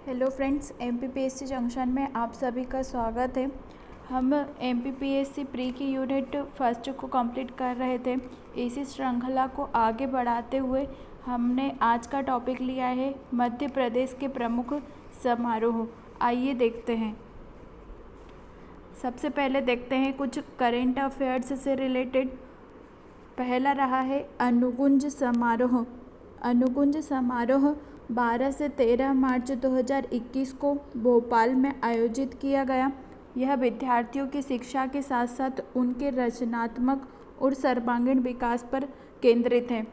Hello friends, MPPSC junction में आप सभी का स्वागत है। हम एमपीपीएससी प्री की यूनिट फर्स्ट को कंप्लीट कर रहे थे। इसी श्रृंखला को आगे बढ़ाते हुए हमने आज का टॉपिक लिया है मध्य प्रदेश के प्रमुख समारोह। आइए देखते हैं। सबसे पहले देखते हैं कुछ करेंट अफेयर्स से रिलेटेड। पहला रहा है अनुगुंज समारोह। अनुगुंज समारोह 12 से 13 मार्च 2021 को भोपाल में आयोजित किया गया। यह विद्यार्थियों की शिक्षा के साथ साथ उनके रचनात्मक और सर्वांगीण विकास पर केंद्रित है।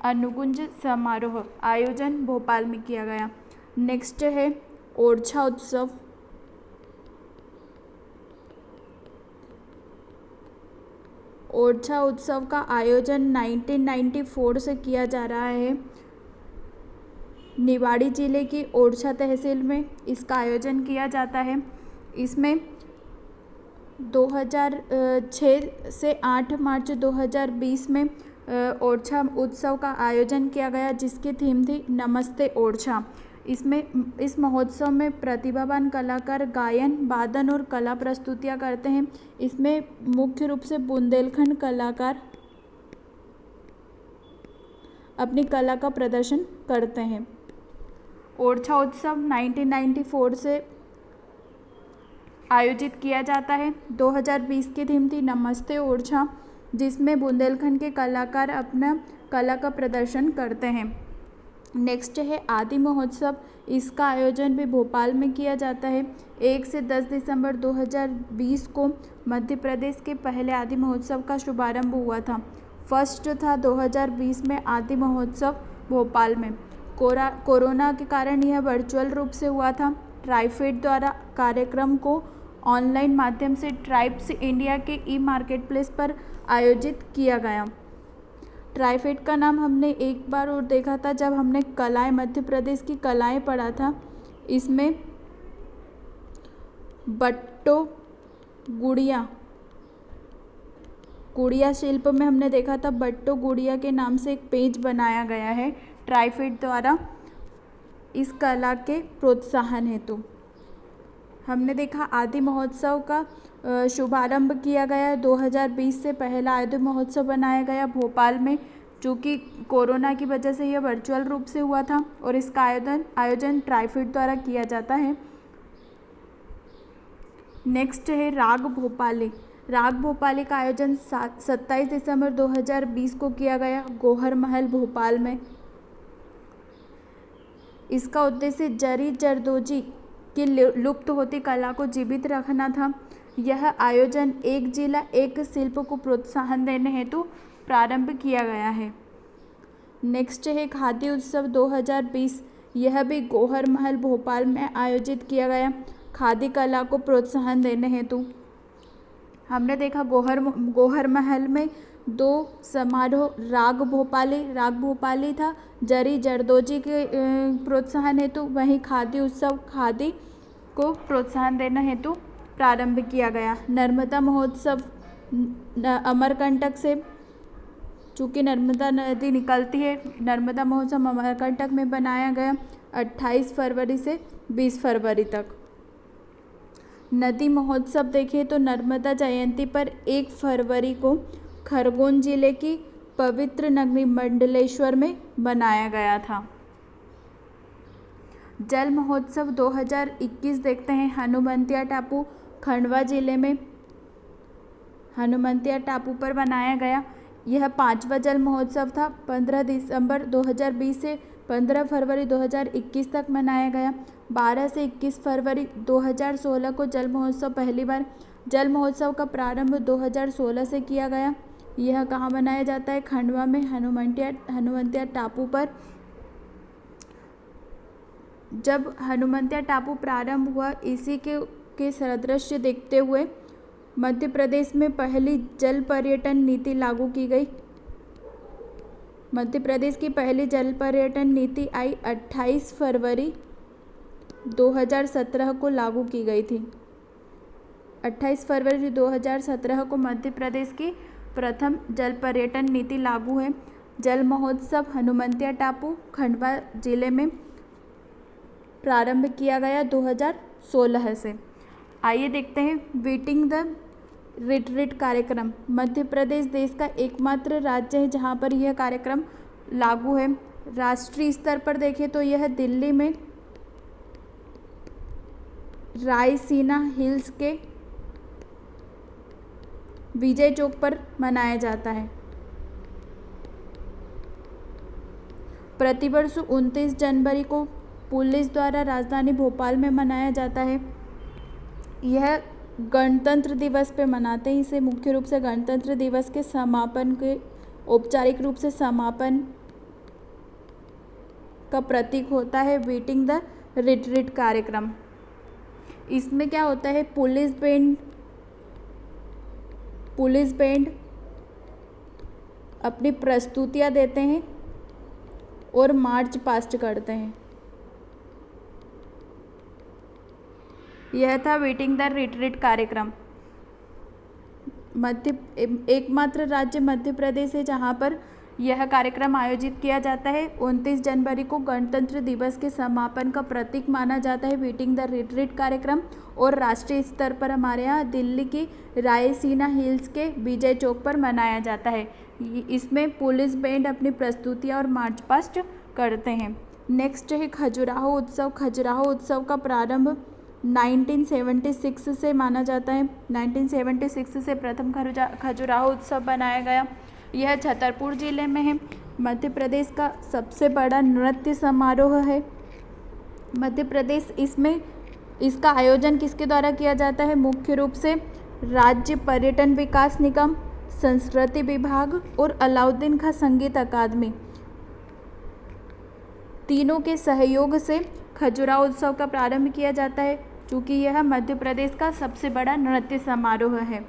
अनुगुंज समारोह आयोजन भोपाल में किया गया। नेक्स्ट है ओरछा उत्सव। ओरछा उत्सव का आयोजन 1994 से किया जा रहा है। निवाड़ी जिले की ओरछा तहसील में इसका आयोजन किया जाता है। इसमें 2006 से 8 मार्च 2020 में ओरछा उत्सव का आयोजन किया गया, जिसकी थीम थी नमस्ते ओरछा। इस महोत्सव में प्रतिभावान कलाकार गायन, वादन और कला प्रस्तुतियाँ करते हैं। इसमें मुख्य रूप से बुंदेलखंड कलाकार अपनी कला का प्रदर्शन करते हैं। ओरछा उत्सव 1994 से आयोजित किया जाता है। 2020 की थीम थी नमस्ते ओरछा, जिसमें बुंदेलखंड के कलाकार अपना कला का प्रदर्शन करते हैं। नेक्स्ट है आदि महोत्सव। इसका आयोजन भी भोपाल में किया जाता है। 1 से 10 दिसंबर 2020 को मध्य प्रदेश के पहले आदि महोत्सव का शुभारंभ हुआ था। फर्स्ट था 2020 में आदि महोत्सव भोपाल में। कोरोना के कारण यह वर्चुअल रूप से हुआ था। ट्राइफेड द्वारा कार्यक्रम को ऑनलाइन माध्यम से ट्राइब्स इंडिया के ई मार्केट प्लेस पर आयोजित किया गया। ट्राइफेड का नाम हमने एक बार और देखा था जब हमने कलाएं, मध्य प्रदेश की कलाएं पढ़ा था। इसमें बट्टो गुड़िया शिल्प में हमने देखा था बट्टो गुड़िया के नाम से एक पेज बनाया गया है ट्राइफेड द्वारा इस कला के प्रोत्साहन हेतु। हमने देखा आदि महोत्सव का शुभारंभ किया गया 2020 से पहला आदि महोत्सव बनाया गया भोपाल में। चूँकि कोरोना की वजह से यह वर्चुअल रूप से हुआ था और इसका आयोजन ट्राइफेड द्वारा किया जाता है। नेक्स्ट है राग भोपाली। राग भोपाली का आयोजन 27 दिसंबर 2020 को किया गया गौहर महल भोपाल में। इसका उद्देश्य जरी जरदोजी की लुप्त होती कला को जीवित रखना था। यह आयोजन एक जिला एक शिल्प को प्रोत्साहन देने हेतु प्रारंभ किया गया है। नेक्स्ट है खादी उत्सव 2020। यह भी गौहर महल भोपाल में आयोजित किया गया खादी कला को प्रोत्साहन देने हेतु। हमने देखा गौहर महल में 2 समारोह राग भोपाली था जरी जरदोजी के प्रोत्साहन हेतु। वहीं खादी उत्सव खादी को प्रोत्साहन देने हेतु प्रारंभ किया गया। नर्मदा महोत्सव अमरकंटक से, चूँकि नर्मदा नदी निकलती है, नर्मदा महोत्सव अमरकंटक में बनाया गया 28 फरवरी से 20 फरवरी तक। नदी महोत्सव देखें तो नर्मदा जयंती पर 1 फरवरी को खरगोन जिले की पवित्र नगरी मंडलेश्वर में बनाया गया था। जल महोत्सव 2021 देखते हैं हनुमंतिया टापू खंडवा जिले में हनुमंतिया टापू पर बनाया गया। यह 5वां जल महोत्सव था। 15 दिसंबर 2020 से 15 फरवरी 2021 तक मनाया गया। 12 से 21 फरवरी 2016 को जल महोत्सव पहली बार। जल महोत्सव का प्रारंभ 2016 से किया गया। यह कहाँ मनाया जाता है? खंडवा में हनुमंतिया टापू पर। जब हनुमंतिया टापू प्रारंभ हुआ, इसी के सदृश्य देखते हुए मध्य प्रदेश में पहली जल पर्यटन नीति लागू की गई। मध्य प्रदेश की पहली जल पर्यटन नीति आई 28 फरवरी 2017 को लागू की गई थी। 28 फरवरी 2017 को मध्य प्रदेश की प्रथम जल पर्यटन नीति लागू है। जल महोत्सव हनुमंतिया टापू खंडवा जिले में प्रारंभ किया गया 2016 से। आइए देखते हैं मीटिंग द रिट्रीट कार्यक्रम। मध्य प्रदेश देश का एकमात्र राज्य है जहाँ पर यह कार्यक्रम लागू है। राष्ट्रीय स्तर पर देखें तो यह दिल्ली में रायसीना हिल्स के विजय चौक पर मनाया जाता है। प्रतिवर्ष 29 जनवरी को पुलिस द्वारा राजधानी भोपाल में मनाया जाता है। यह गणतंत्र दिवस पे मनाते हैं इसे। मुख्य रूप से गणतंत्र दिवस के समापन के औपचारिक रूप से समापन का प्रतीक होता है मीटिंग द रिट्रीट कार्यक्रम। इसमें क्या होता है, पुलिस बैंड अपनी प्रस्तुतियाँ देते हैं और मार्च पास्ट करते हैं। यह था मीटिंग द रिट्रीट कार्यक्रम। एकमात्र राज्य मध्य प्रदेश है जहाँ पर यह कार्यक्रम आयोजित किया जाता है। 29 जनवरी को गणतंत्र दिवस के समापन का प्रतीक माना जाता है मीटिंग द रिट्रीट कार्यक्रम। और राष्ट्रीय स्तर पर हमारे यहाँ दिल्ली की रायसीना हिल्स के विजय चौक पर मनाया जाता है। इसमें पुलिस बैंड अपनी प्रस्तुतियाँ और मार्च पास्ट करते हैं। नेक्स्ट है खजुराहो उत्सव। खजुराहो उत्सव का प्रारंभ 1976 से माना जाता है। 1976 से प्रथम खजुराहो उत्सव बनाया गया। यह छतरपुर जिले में है। मध्य प्रदेश का सबसे बड़ा नृत्य समारोह है। मध्य प्रदेश इसका आयोजन किसके द्वारा किया जाता है? मुख्य रूप से राज्य पर्यटन विकास निगम, संस्कृति विभाग और अलाउद्दीन खां संगीत अकादमी तीनों के सहयोग से खजुराहो उत्सव का प्रारंभ किया जाता है, क्योंकि यह मध्य प्रदेश का सबसे बड़ा नृत्य समारोह है।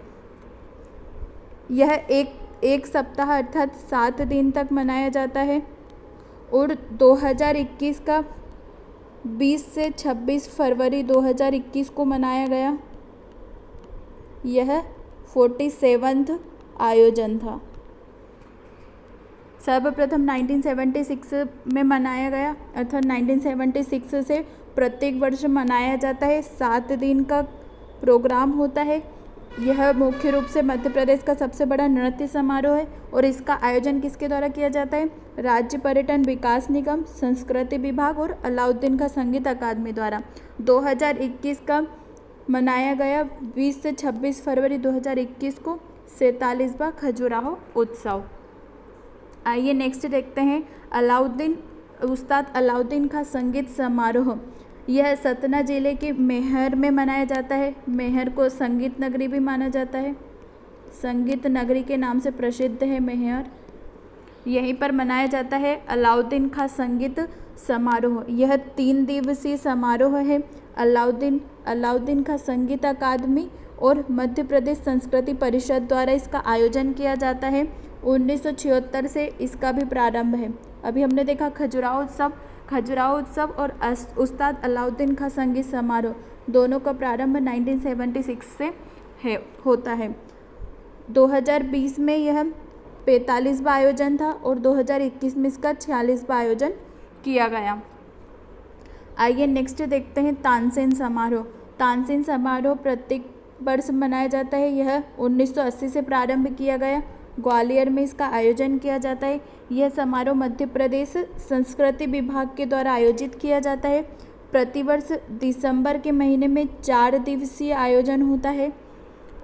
यह एक सप्ताह अर्थात 7 दिन तक मनाया जाता है और 2021 का 20 से 26 फरवरी 2021 को मनाया गया। यह 47वां आयोजन था। सर्वप्रथम 1976 में मनाया गया, अर्थात 1976 से प्रत्येक वर्ष मनाया जाता है। 7 दिन का प्रोग्राम होता है। यह मुख्य रूप से मध्य प्रदेश का सबसे बड़ा नृत्य समारोह है और इसका आयोजन किसके द्वारा किया जाता है? राज्य पर्यटन विकास निगम, संस्कृति विभाग और अलाउद्दीन खां संगीत अकादमी द्वारा। 2021 का मनाया गया 20 से 26 फरवरी 2021 को 47वां खजुराहो उत्सव। आइए नेक्स्ट देखते हैं उस्ताद अलाउद्दीन खां संगीत समारोह। यह सतना जिले के मैहर में मनाया जाता है। मैहर को संगीत नगरी भी माना जाता है। संगीत नगरी के नाम से प्रसिद्ध है मैहर। यहीं पर मनाया जाता है अलाउद्दीन खां संगीत समारोह। यह 3 दिवसीय समारोह है। अलाउद्दीन खां संगीत अकादमी और मध्य प्रदेश संस्कृति परिषद द्वारा इसका आयोजन किया जाता है। 1976 से इसका भी प्रारंभ है। अभी हमने देखा खजुराहो उत्सव और उस्ताद अलाउद्दीन खां संगीत समारोह, दोनों का प्रारंभ 1976 से होता है। 2020 में यह 45वां आयोजन था और 2021 में इसका 46वां आयोजन किया गया। आइए नेक्स्ट देखते हैं तानसेन समारोह। तानसेन समारोह प्रत्येक वर्ष मनाया जाता है। यह 1980 से प्रारंभ किया गया। ग्वालियर में इसका आयोजन किया जाता है। यह समारोह मध्य प्रदेश संस्कृति विभाग के द्वारा आयोजित किया जाता है। प्रतिवर्ष दिसंबर के महीने में 4 दिवसीय आयोजन होता है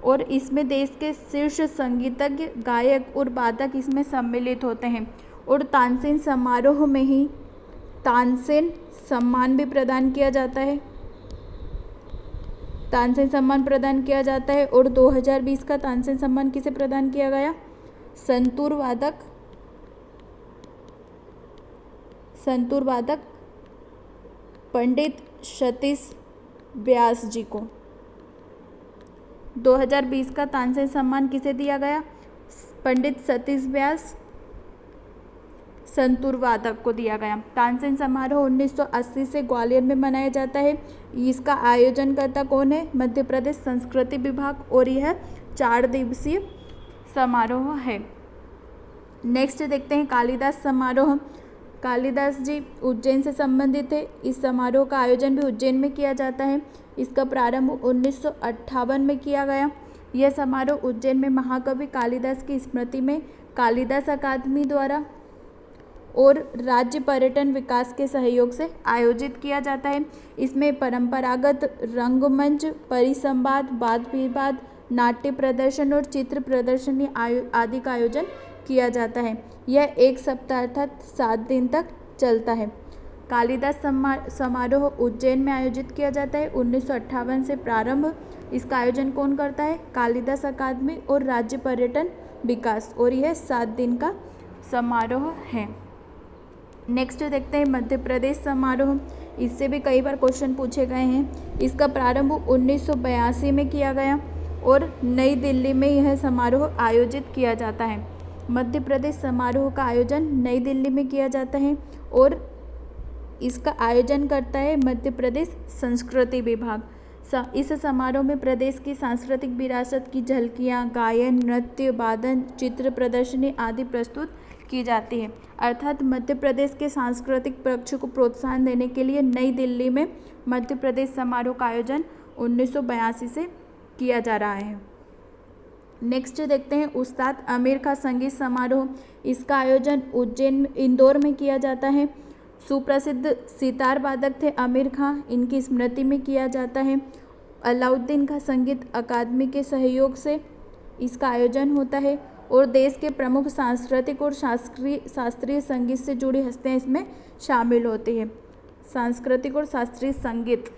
और इसमें देश के शीर्ष संगीतज्ञ, गायक और वादक इसमें सम्मिलित होते हैं। और तानसेन समारोह में ही तानसेन सम्मान भी प्रदान किया जाता है। तानसेन सम्मान प्रदान किया जाता है और 2020 का तानसेन सम्मान किसे प्रदान किया गया? संतूर वादक पंडित सतीश व्यास जी को। 2020 का तानसेन सम्मान किसे दिया गया? पंडित सतीश व्यास संतूर वादक को दिया गया। तानसेन समारोह 1980 से ग्वालियर में मनाया जाता है। इसका आयोजनकर्ता कौन है? मध्य प्रदेश संस्कृति विभाग और यह 4 दिवसीय समारोह है। नेक्स्ट देखते हैं कालिदास समारोह। कालिदास जी उज्जैन से संबंधित है। इस समारोह का आयोजन भी उज्जैन में किया जाता है। इसका प्रारंभ 1958 में किया गया। यह समारोह उज्जैन में महाकवि कालिदास की स्मृति में कालिदास अकादमी द्वारा और राज्य पर्यटन विकास के सहयोग से आयोजित किया जाता है। इसमें परंपरागत रंगमंच, परिसंवाद, वाद विवाद, नाट्य प्रदर्शन और चित्र प्रदर्शनी आदि का आयोजन किया जाता है। यह एक सप्ताह अर्थात 7 दिन तक चलता है। कालिदास समारोह उज्जैन में आयोजित किया जाता है। 1958 से प्रारंभ। इसका आयोजन कौन करता है? कालिदास अकादमी और राज्य पर्यटन विकास, और यह 7 दिन का समारोह है। नेक्स्ट देखते हैं मध्य प्रदेश समारोह। इससे भी कई बार क्वेश्चन पूछे गए हैं। इसका प्रारंभ 1982 में किया गया और नई दिल्ली में यह समारोह आयोजित किया जाता है। मध्य प्रदेश समारोह का आयोजन नई दिल्ली में किया जाता है और इसका आयोजन करता है मध्य प्रदेश संस्कृति विभाग। इस समारोह में प्रदेश की सांस्कृतिक विरासत की झलकियाँ, गायन, नृत्य, वादन, चित्र प्रदर्शनी आदि प्रस्तुत की जाती है। अर्थात मध्य प्रदेश के सांस्कृतिक पक्ष को प्रोत्साहन देने के लिए नई दिल्ली में मध्य प्रदेश समारोह का आयोजन 1982 से किया जा रहा है। नेक्स्ट देखते हैं उस्ताद आमिर खां संगीत समारोह। इसका आयोजन इंदौर में किया जाता है। सुप्रसिद्ध सितार वादक थे आमिर खां, इनकी स्मृति में किया जाता है। अलाउद्दीन खां संगीत अकादमी के सहयोग से इसका आयोजन होता है और देश के प्रमुख सांस्कृतिक और शास्त्रीय संगीत से जुड़ी हस्तियाँ इसमें शामिल होती हैं। सांस्कृतिक और शास्त्रीय संगीत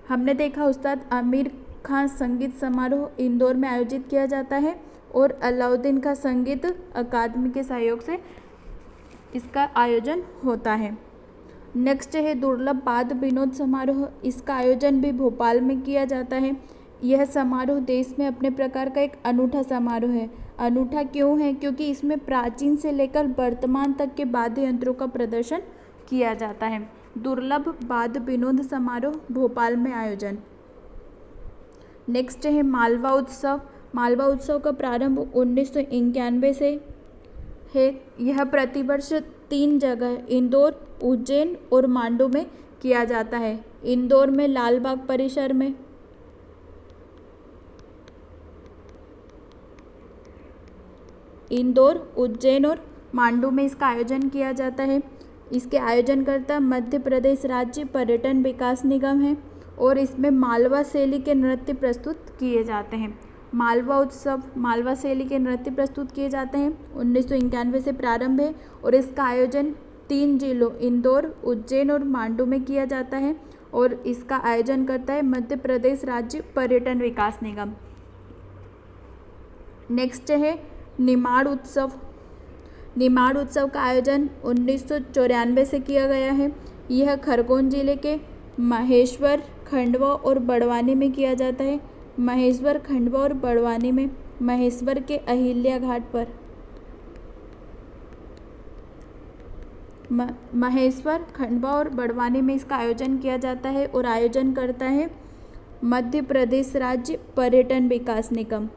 हमने देखा उस्ताद आमिर खां संगीत समारोह इंदौर में आयोजित किया जाता है और अलाउद्दीन खां संगीत अकादमी के सहयोग से इसका आयोजन होता है। नेक्स्ट है दुर्लभ वाद विनोद समारोह। इसका आयोजन भी भोपाल में किया जाता है। यह समारोह देश में अपने प्रकार का एक अनूठा समारोह है। अनूठा क्यों है? क्योंकि इसमें प्राचीन से लेकर वर्तमान तक के वाद्य यंत्रों का प्रदर्शन किया जाता है। दुर्लभ वाद विनोद समारोह भोपाल में आयोजन। नेक्स्ट है मालवा उत्सव। मालवा उत्सव का प्रारंभ 1991 से है। यह प्रतिवर्ष 3 जगह इंदौर, उज्जैन और मांडू में किया जाता है। इंदौर में लालबाग परिसर में, इंदौर, उज्जैन और मांडू में इसका आयोजन किया जाता है। इसके आयोजनकर्ता मध्य प्रदेश राज्य पर्यटन विकास निगम है और इसमें मालवा शैली के नृत्य प्रस्तुत किए जाते हैं। मालवा उत्सव मालवा शैली के नृत्य प्रस्तुत किए जाते हैं। 1991 से प्रारंभ है और इसका आयोजन 3 जिलों इंदौर, उज्जैन और मांडू में किया जाता है और इसका आयोजन करता है मध्य प्रदेश राज्य पर्यटन विकास निगम। नेक्स्ट है निमाड़ उत्सव। निमाड़ उत्सव का आयोजन 1994 से किया गया है। यह खरगोन जिले के महेश्वर, खंडवा और बड़वानी में किया जाता है। महेश्वर, खंडवा और बड़वानी में, महेश्वर के अहिल्या घाट पर, महेश्वर, खंडवा और बड़वानी में इसका आयोजन किया जाता है और आयोजन करता है मध्य प्रदेश राज्य पर्यटन विकास निगम।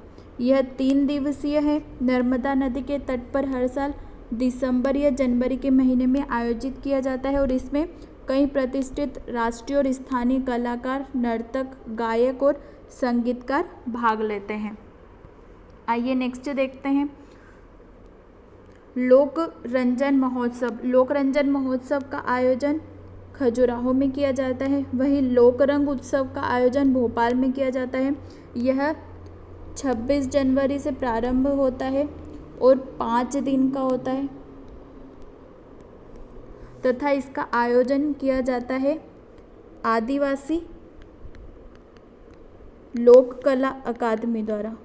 यह 3 दिवसीय है। नर्मदा नदी के तट पर हर साल दिसंबर या जनवरी के महीने में आयोजित किया जाता है और इसमें कई प्रतिष्ठित राष्ट्रीय और स्थानीय कलाकार, नर्तक, गायक और संगीतकार भाग लेते हैं। आइए नेक्स्ट देखते हैं लोक रंजन महोत्सव। लोक रंजन महोत्सव का आयोजन खजुराहो में किया जाता है। वहीं लोकरंग उत्सव का आयोजन भोपाल में किया जाता है। यह 26 जनवरी से प्रारंभ होता है और 5 दिन का होता है तथा इसका आयोजन किया जाता है आदिवासी लोक कला अकादमी द्वारा।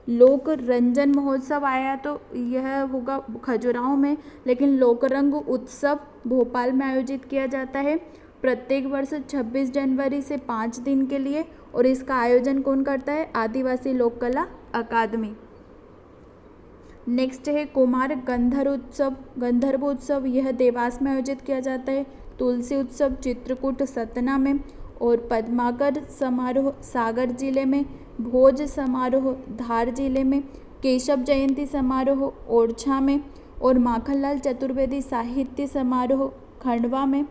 लोक रंजन महोत्सव आया तो यह होगा खजुराहो में, लेकिन लोकरंग उत्सव भोपाल में आयोजित किया जाता है प्रत्येक वर्ष 26 जनवरी से 5 दिन के लिए और इसका आयोजन कौन करता है? आदिवासी लोक कला अकादमी। नेक्स्ट है कुमार गंधर्व उत्सव। यह देवास में आयोजित किया जाता है। तुलसी उत्सव चित्रकूट सतना में और पद्माकर समारोह सागर जिले में, भोज समारोह धार जिले में, केशव जयंती समारोह ओरछा में और माखनलाल चतुर्वेदी साहित्य समारोह खंडवा में,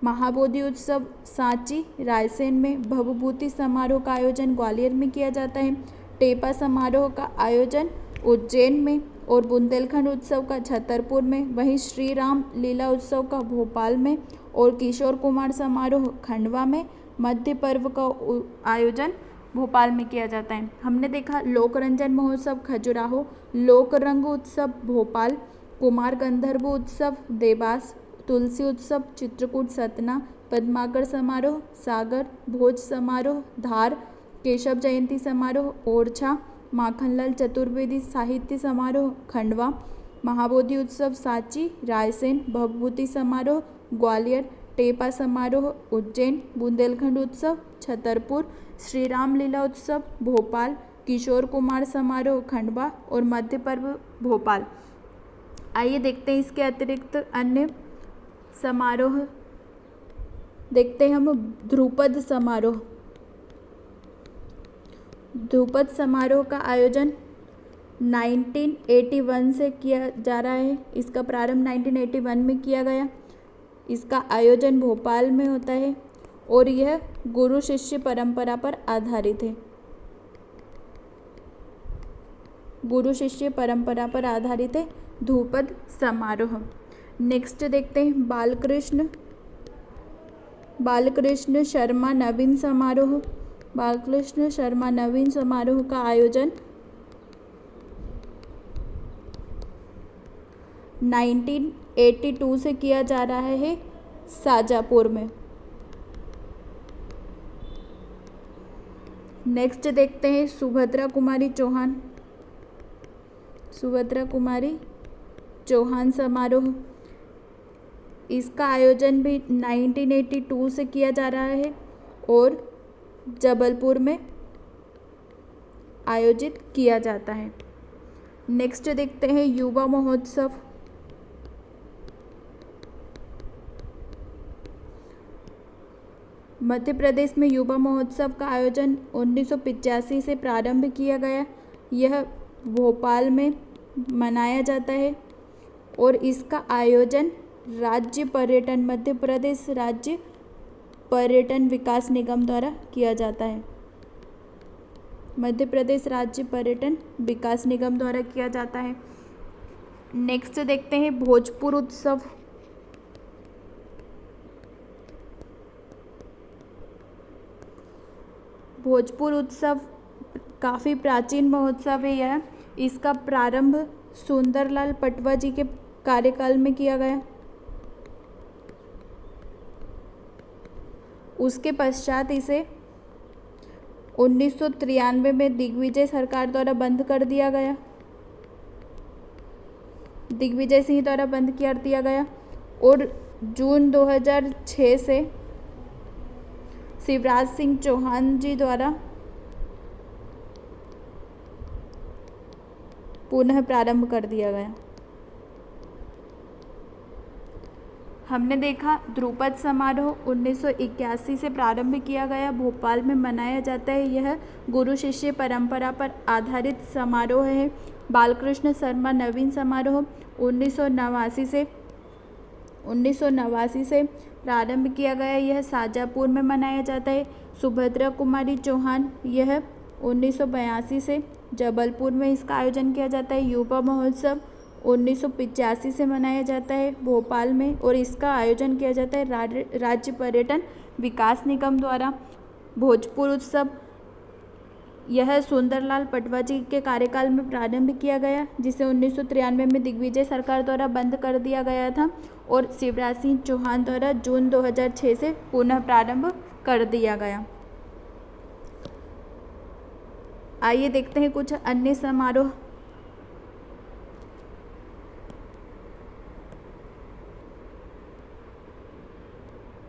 महाबोधि उत्सव सांची रायसेन में, भवभूति समारोह का आयोजन ग्वालियर में किया जाता है, टेपा समारोह का आयोजन उज्जैन में और बुंदेलखंड उत्सव का छतरपुर में, वहीं श्री राम लीला उत्सव का भोपाल में और किशोर कुमार समारोह खंडवा में, मध्य पर्व का आयोजन भोपाल में किया जाता है। हमने देखा लोकरंजन महोत्सव खजुराहो, लोकरंग उत्सव भोपाल, कुमार गंधर्व उत्सव देवास, तुलसी उत्सव चित्रकूट सतना, पद्माकर समारोह सागर, भोज समारोह धार, केशव जयंती समारोह ओरछा, माखनलाल चतुर्वेदी साहित्य समारोह खंडवा, महाबोधि उत्सव सांची रायसेन, भवभूति समारोह ग्वालियर, टेपा समारोह उज्जैन, बुंदेलखंड उत्सव छतरपुर, श्री राम लीला उत्सव भोपाल, किशोर कुमार समारोह खंडवा और मध्य पर्व भोपाल। आइए देखते हैं इसके अतिरिक्त अन्य समारोह। देखते हैं हम ध्रुपद समारोह। ध्रुपद समारोह का आयोजन 1981 से किया जा रहा है। इसका प्रारंभ 1981 में किया गया। इसका आयोजन भोपाल में होता है और यह गुरु शिष्य परंपरा पर आधारित है। गुरु शिष्य परंपरा पर आधारित है ध्रुपद समारोह। नेक्स्ट देखते हैं बालकृष्ण शर्मा नवीन समारोह। बालकृष्ण शर्मा नवीन समारोह का आयोजन 1982 से किया जा रहा है शाजापुर में। नेक्स्ट देखते हैं सुभद्रा कुमारी चौहान समारोह। इसका आयोजन भी 1982 से किया जा रहा है और जबलपुर में आयोजित किया जाता है। नेक्स्ट देखते हैं युवा महोत्सव। मध्य प्रदेश में युवा महोत्सव का आयोजन 1985 से प्रारंभ किया गया। यह भोपाल में मनाया जाता है और इसका आयोजन मध्य प्रदेश राज्य पर्यटन विकास निगम द्वारा किया जाता है। मध्य प्रदेश राज्य पर्यटन विकास निगम द्वारा किया जाता है। नेक्स्ट देखते हैं भोजपुर उत्सव। भोजपुर उत्सव काफ़ी प्राचीन महोत्सव है यह। इसका प्रारंभ सुंदरलाल पटवा जी के कार्यकाल में किया गया। उसके पश्चात इसे 1993 में दिग्विजय सरकार द्वारा बंद कर दिया गया। दिग्विजय सिंह द्वारा बंद कर दिया गया और जून 2006 से शिवराज सिंह चौहान जी द्वारा पुनः प्रारंभ कर दिया गया। हमने देखा ध्रुपद समारोह 1981 से प्रारंभ किया गया, भोपाल में मनाया जाता है। यह गुरु शिष्य परंपरा पर आधारित समारोह है। बालकृष्ण शर्मा नवीन समारोह 1989 से प्रारंभ किया गया। यह शाजापुर में मनाया जाता है। सुभद्रा कुमारी चौहान यह 1982 से जबलपुर में इसका आयोजन किया जाता है। युवा महोत्सव 1985 से मनाया जाता है भोपाल में और इसका आयोजन किया जाता है राज्य पर्यटन विकास निगम द्वारा। भोजपुर उत्सव यह सुंदरलाल पटवा जी के कार्यकाल में प्रारंभ किया गया, जिसे 1993 में दिग्विजय सरकार द्वारा बंद कर दिया गया था और शिवराज सिंह चौहान द्वारा जून 2006 से पुनः प्रारंभ कर दिया गया। आइए देखते हैं कुछ अन्य समारोह।